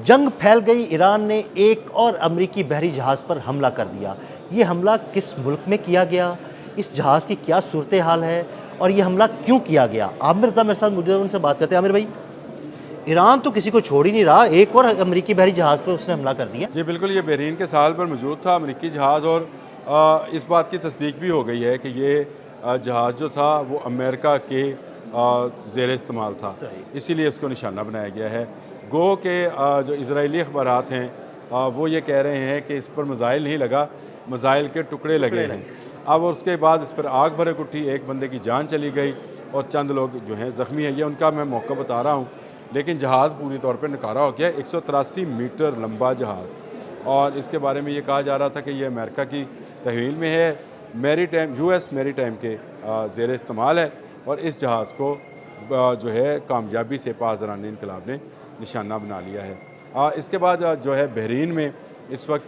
जंग फैल गई, ईरान ने एक और अमरीकी बहरी जहाज़ पर हमला कर दिया। ये हमला किस मुल्क में किया गया? इस जहाज़ की क्या सूरत हाल है और ये हमला क्यों किया गया? आमिर रज़ा मेरे साथ मौजूद है, उनसे बात करते हैं। आमिर भाई, ईरान तो किसी को छोड़ ही नहीं रहा, एक और अमरीकी बहरी जहाज़ पर उसने हमला कर दिया। जी बिल्कुल, ये बहरीन के साहल पर मौजूद था अमरीकी जहाज़ और इस बात की तस्दीक भी हो गई है कि ये जहाज़ जो था वो अमेरिका के ज़ेर इस्तेमाल था, सही। इसीलिए इसको निशाना बनाया गया है। गो के जो इजरायली अखबारात हैं वो ये कह रहे हैं कि इस पर मिज़ाइल नहीं लगा, मिज़ाइल के टुकड़े लगे हैं। अब उसके बाद इस पर आग भड़क उठी, एक बंदे की जान चली गई और चंद लोग जो हैं ज़ख्मी हैं। ये उनका मैं मौका बता रहा हूँ, लेकिन जहाज़ पूरी तौर पर नकारा हो गया। 183 मीटर लंबा जहाज़, और इसके बारे में ये कहा जा रहा था कि ये अमेरिका की तहवील में है, maritime US maritime के ज़ेर इस्तेमाल है, और इस जहाज़ को जो है कामयाबी से पासदारान इनकलाब ने निशाना बना लिया है। इसके बाद जो है बहरीन में इस वक्त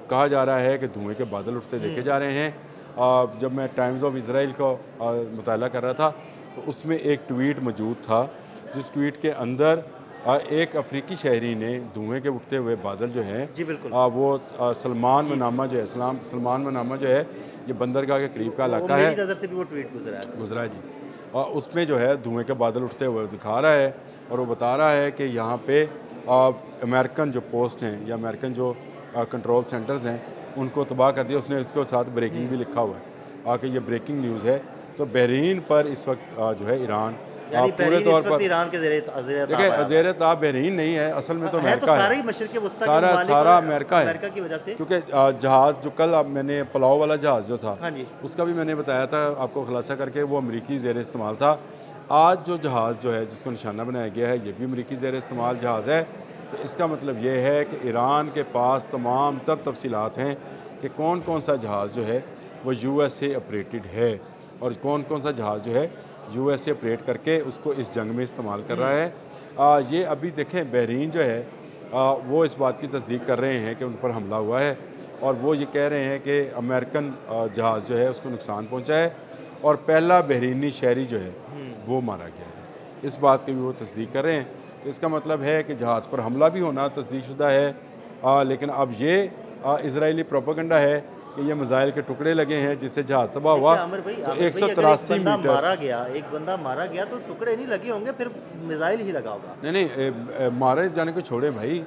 कहा जा रहा है कि धुएँ के बादल उठते देखे जा रहे हैं। जब मैं टाइम्स ऑफ इसराइल को मुताला कर रहा था तो उसमें एक ट्वीट मौजूद था, जिस ट्वीट के अंदर एक अफ्रीकी शहरी ने धुएँ के उठते हुए बादल जो हैं जी बिल्कुल। वो सलमान मनामा जो है सलमान मनामा जो है, ये बंदरगाह के करीब का इलाका है, मेरी नज़र से भी वो ट्वीट गुजरा है जी। और उसमें जो है धुएँ के बादल उठते हुए दिखा रहा है, और वो बता रहा है कि यहाँ पे अमेरिकन जो पोस्ट हैं या अमेरिकन जो कंट्रोल सेंटर्स हैं उनको तबाह कर दिया। उसने इसके साथ ब्रेकिंग भी लिखा हुआ है कि ये ब्रेकिंग न्यूज़ है। तो बहरीन पर इस वक्त जो है ईरान पूरे तौर पर ईरान के देखिए ज़ेर ताब बहरीन नहीं है, असल में तो अमेरिका है, सारा ही मशरिक़ वस्ता सारा अमेरिका है, अमेरिका की वजह से। क्योंकि जहाज़ जो कल अब मैंने पुलाव वाला जहाज़ जो था हाँ जी। उसका भी मैंने बताया था आपको खुलासा करके, वो अमरीकी ज़ेर इस्तेमाल था। आज जो जहाज़ जो है जिसको निशाना बनाया गया है ये भी अमरीकी ज़ेर इस्तेमाल जहाज़ है। तो इसका मतलब ये है कि ईरान के पास तमाम तर तफसीलात हैं कि कौन कौन सा जहाज़ जो है वो US से ऑपरेटेड है, और कौन कौन सा जहाज़ जो है US से ऑपरेट करके उसको इस जंग में इस्तेमाल कर रहा है। ये अभी देखें बहरीन जो है वो इस बात की तस्दीक कर रहे हैं कि उन पर हमला हुआ है, और वो ये कह रहे हैं कि अमेरिकन जहाज़ जो है उसको नुकसान पहुंचा है और पहला बहरीनी शहरी जो है वो मारा गया है। इस बात की भी वो तस्दीक कर रहे हैं। तो इसका मतलब है कि जहाज़ पर हमला भी होना तस्दीक शुदा है, लेकिन अब ये इसराइली प्रोपेगेंडा है कि ये मिज़ाइल के टुकड़े लगे हैं जिससे जहाज़ तबाह हुआ। तो 183 मीटर एक बंदा मारा गया तो टुकड़े नहीं लगे होंगे, फिर मिसाइल ही लगा होगा। नहीं, मारे जाने को छोड़े भाई,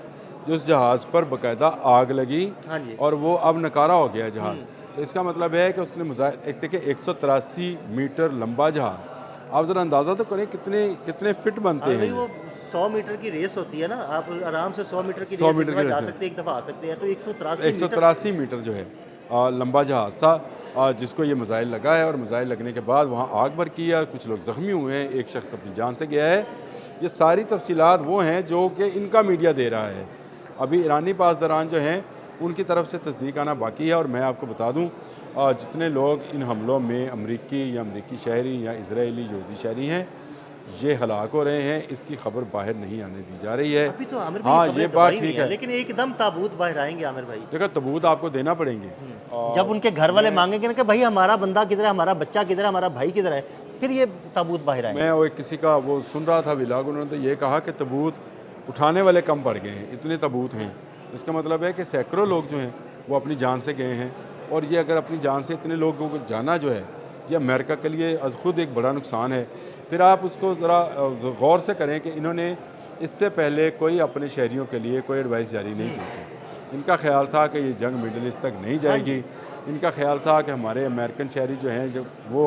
जो उस जहाज़ पर बाकायदा आग लगी हाँ जी। और वो अब नकारा हो गया जहाज़। तो इसका मतलब है कि उसने मिसाइल, एक देखिए 183 मीटर लंबा जहाज़, आप ज़रा अंदाज़ा तो करें कितने कितने फिट बनते हैं। वो 100 मीटर की रेस होती है ना, आप आराम से 100 मीटर की 100 रेस मीटर की जा रेस सकते हैं, एक दफ़ा आ सकते हैं। तो 183 मीटर जो है लंबा जहाज़ था, जिसको ये मिसाइल लगा है, और मिसाइल लगने के बाद वहाँ आग भड़क किया, कुछ लोग ज़ख्मी हुए हैं, एक शख्स अपनी जान से गया है। ये सारी तफसीलात वो हैं जो कि इनका मीडिया दे रहा है। अभी ईरानी पासदारान जो हैं उनकी तरफ से तस्दीक आना बाकी है। और मैं आपको बता दूँ, जितने लोग इन हमलों में अमरीकी या अमरीकी शहरी या इसराइली यहूदी शहरी हैं ये हलाक हो रहे हैं, इसकी खबर बाहर नहीं आने दी जा रही है। अभी तो आमिर भाई हाँ, ये बात नहीं ठीक है, लेकिन एकदम ताबूत बाहर आएंगे आमिर भाई। देखो तबूत आपको देना पड़ेंगे। जब उनके घर वाले मांगेंगे ना कि भाई हमारा बंदा किधर है, हमारा बच्चा किधर है, हमारा भाई किधर है, फिर ये ताबूत बाहर आएंगे। मैं वो किसी का वो सुन रहा था व्लॉग, उन्होंने तो ये कहा कि तबूत उठाने वाले कम पड़ गए हैं, इतने तबूत हैं। इसका मतलब है कि सैकड़ों लोग जो हैं वो अपनी जान से गए हैं, और ये अगर अपनी जान से इतने लोगों को जाना जो है ये अमेरिका के लिए अज खुद एक बड़ा नुकसान है। फिर आप उसको ज़रा गौर से करें कि इन्होंने इससे पहले कोई अपने शहरियों के लिए कोई एडवाइस जारी नहीं की थी। इनका ख्याल था कि ये जंग मिडल ईस्ट तक नहीं जाएगी। इनका ख्याल था कि हमारे अमेरिकन शहरी जो हैं जो वो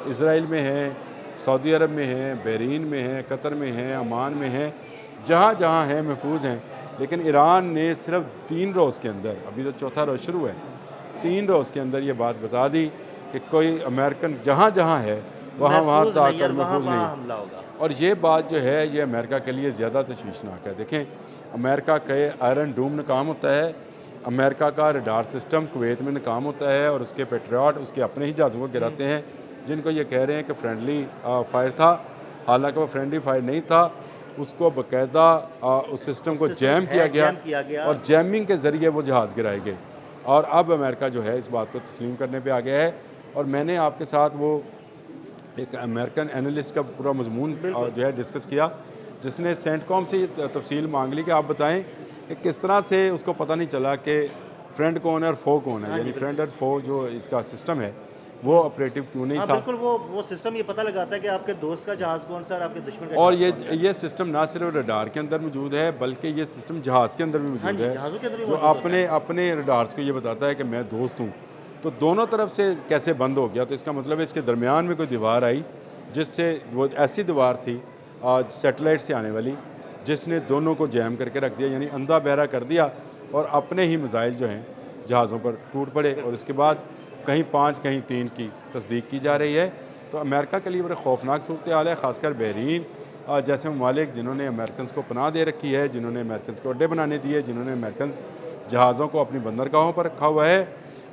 इसराइल में हैं, सऊदी अरब में हैं, बहरीन में हैं, कतर में हैं, ओमान में हैं, जहाँ जहाँ हैं महफूज हैं। लेकिन ईरान ने सिर्फ 3 रोज़ के अंदर, अभी तो चौथा रोज़ शुरू है, 3 रोज़ के अंदर ये बात बता दी कि कोई अमेरिकन जहाँ जहाँ है वहाँ वहाँ जाकर महफूज नहीं हमला होगा। और ये बात जो है ये अमेरिका के लिए ज़्यादा तशवीशनाक है। देखें, अमेरिका के आयरन डूम नाकाम होता है, अमेरिका का रडार सिस्टम कुवैत में नाकाम होता है, और उसके पेट्रियट उसके अपने ही जहाज़ों को गिराते हैं, जिनको ये कह रहे हैं कि फ्रेंडली फायर था, हालांकि वो फ्रेंडली फायर नहीं था। उसको बाकायदा उस सिस्टम को जैम किया गया और जैमिंग के ज़रिए वो जहाज़ गिराए गए। और अब अमेरिका जो है इस बात को तस्लीम करने पे आ गया है। और मैंने आपके साथ वो एक अमेरिकन एनालिस्ट का पूरा मजमून जो है डिस्कस किया, जिसने सेंटकॉम से ये तफसील मांग ली कि आप बताएं कि किस तरह से उसको पता नहीं चला कि फ्रेंड कौन है और फो कौन है, हाँ जी, यानी फ्रेंड और फो जो इसका सिस्टम है वो ऑपरेटिव क्यों नहीं हाँ, था। बिल्कुल वो सिस्टम ये पता लगाता है कि आपके दोस्त का जहाज़ कौन सा है और आपके दुश्मन का और जहाज़ कौन सा है। ये सिस्टम ना सिर्फ रडार के अंदर मौजूद है बल्कि ये सिस्टम जहाज़ के अंदर भी हाँ मौजूद जी, है, जहाज़ों के अंदर भी जो मौजूद होता अपने है। अपने रडार्स को ये बताता है कि मैं दोस्त हूँ। तो दोनों तरफ से कैसे बंद हो गया, तो इसका मतलब है इसके दरमियान में कोई दीवार आई, जिससे वो ऐसी दीवार थी आज सैटेलाइट से आने वाली, जिसने दोनों को जैम करके रख दिया, यानी अंधा बहरा कर दिया, और अपने ही मिसाइल जो हैं जहाज़ों पर टूट पड़े। और इसके बाद कहीं 5 कहीं 3 की तस्दीक की जा रही है। तो अमेरिका के लिए बड़े खौफनाक सूरत हाल है, ख़ासकर बहरीन जैसे ममालिक जिन्होंने अमेरिकन को पनाह दे रखी है, जिन्होंने अमेरिकन को अड्डे बनाने दिए, जिन्होंने अमेरिकन जहाज़ों को अपनी बंदरगाहों पर रखा हुआ है,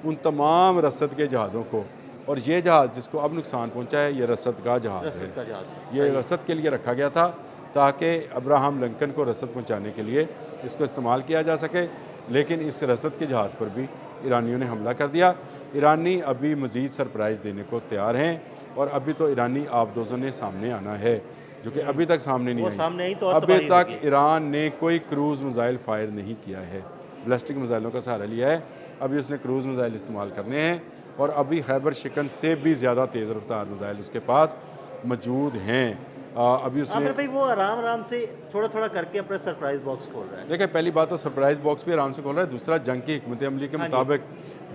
उन तमाम रसद के जहाज़ों को, और ये जहाज़ जिसको अब नुकसान पहुंचा है ये रसद का जहाज़ है। रसद का जहाज़। ये रसद के लिए रखा गया था ताकि अब्राहम लिंकन को रसद पहुंचाने के लिए इसको इस्तेमाल किया जा सके, लेकिन इस रसद के जहाज़ पर भी ईरानियों ने हमला कर दिया। ईरानी अभी मज़ीद सरप्राइज़ देने को तैयार हैं, और अभी तो ईरानी आबदोज़ों ने सामने आना है जो कि अभी तक सामने नहीं वो आई। सामने आई तो और अभी तबाही तक होगी। ईरान ने कोई क्रूज़ मिसाइल फायर नहीं किया है, बैलिस्टिक मिसाइलों का सहारा लिया है। अभी उसने क्रूज़ मिसाइल इस्तेमाल करने हैं, और अभी खैबर शिकन से भी ज़्यादा तेज़ रफ्तार मिसाइल उसके पास मौजूद हैं। अभी उसने आमिर भाई वो आराम से थोड़ा करके अपना सरप्राइज बॉक्स खोल रहा है। देखिए, पहली बात तो सरप्राइज बॉक्स भी आराम से खोल रहा है, दूसरा जंग की हिकमत अमली के हाँ जी। मुताबिक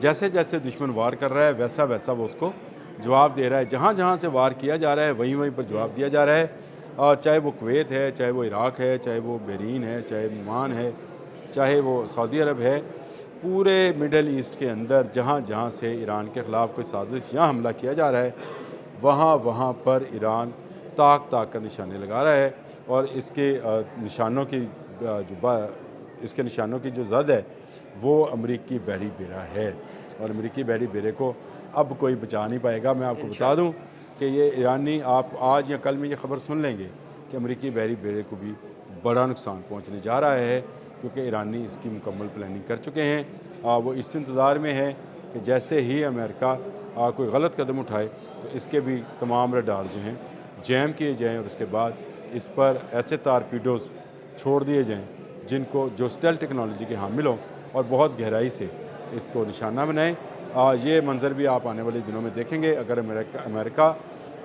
जैसे जैसे दुश्मन वार कर रहा है वैसा वैसा वो उसको जवाब दे रहा है। जहाँ जहाँ से वार किया जा रहा है वहीं वहीं पर जवाब दिया जा रहा है, चाहे वो कुवैत है, चाहे वो इराक है, चाहे वो बहरीन है, चाहे ओमान है, चाहे वो सऊदी अरब है। पूरे मिडल ईस्ट के अंदर जहाँ जहाँ से ईरान के ख़िलाफ़ कोई साजिश या हमला किया जा रहा है, वहाँ वहाँ पर ईरान ताक ताक का निशाने लगा रहा है, और इसके निशानों की इसके निशानों की जो जद है वो अमरीकी बहरी बेड़ा है, और अमरीकी बहरी बेड़े को अब कोई बचा नहीं पाएगा। मैं आपको बता दूं कि ये ईरानी, आप आज या कल में ये ख़बर सुन लेंगे कि अमरीकी बहरी बेड़े को भी बड़ा नुकसान पहुंचने जा रहा है, क्योंकि ईरानी इसकी मुकम्मल प्लानिंग कर चुके हैं। वो इस इंतज़ार में है कि जैसे ही अमेरिका कोई गलत कदम उठाए तो इसके भी तमाम रडार जो हैं जैम किए जाएँ, और उसके बाद इस पर ऐसे टारपीडोज़ छोड़ दिए जाएँ जिनको जो स्टेल्थ टेक्नोलॉजी के हामिल हों, और बहुत गहराई से इसको निशाना बनाएं। ये मंज़र भी आप आने वाले दिनों में देखेंगे। अगर अमेरिका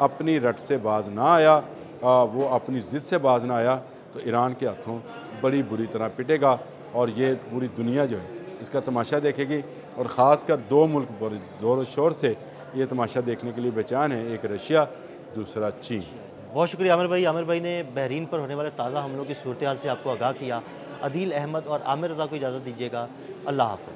अपनी रट से बाज ना आया, वो अपनी ज़िद से बाज ना आया, तो ईरान के हाथों बड़ी बुरी तरह पिटेगा, और ये पूरी दुनिया जो है इसका तमाशा देखेगी। और ख़ासकर 2 मुल्क बड़े ज़ोर शोर से ये तमाशा देखने के लिए बेचैन है, एक रशिया, दूसरा चीन। बहुत शुक्रिया आमिर भाई। आमिर भाई ने बहरीन पर होने वाले ताज़ा हमलों की सूरत हाल से आपको आगाह किया। अदील अहमद और आमिर रज़ा को इजाज़त दीजिएगा। अल्लाह हाफ़िज़।